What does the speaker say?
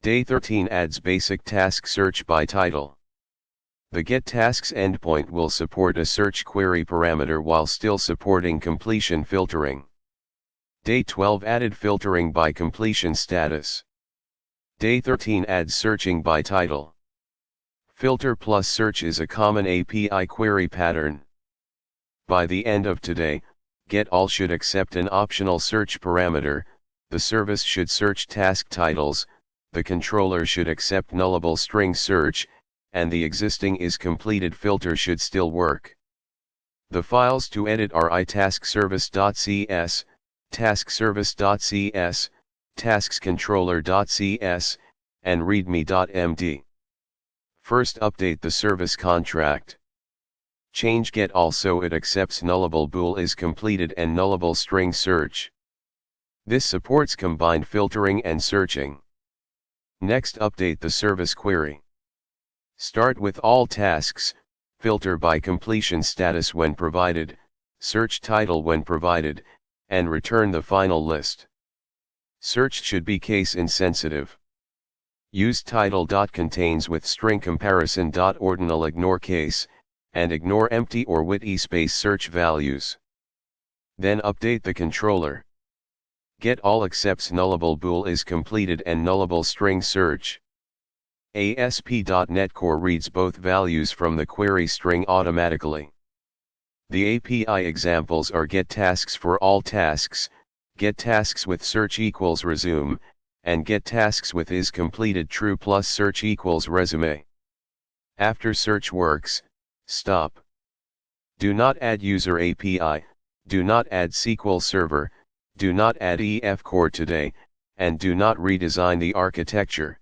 Day 13 adds basic task search by title. The getTasks endpoint will support a search query parameter while still supporting completion filtering. Day 12 added filtering by completion status. Day 13 adds searching by title. Filter plus search is a common API query pattern. By the end of today, getAll should accept an optional search parameter, the service should search task titles, the controller should accept nullable string search, and the existing isCompleted filter should still work. The files to edit are itaskservice.cs, taskservice.cs, taskscontroller.cs, and readme.md. First, update the service contract. Change getAll so it accepts nullable bool isCompleted and nullable string search. This supports combined filtering and searching. Next, update the service query. Start with all tasks, filter by completion status when provided, search title when provided, and return the final list. Search should be case insensitive. Use title.contains with string comparison.ordinal ignore case, and ignore empty or witty space search values. Then update the controller. getAll accepts nullable bool isCompleted and nullable string search. ASP.NET Core reads both values from the query string automatically. The API examples are getTasks for all tasks, getTasks with search equals resume, and getTasks with isCompleted true plus search equals resume. After search works, stop. Do not add user API, do not add SQL Server, do not add EF Core today, and do not redesign the architecture.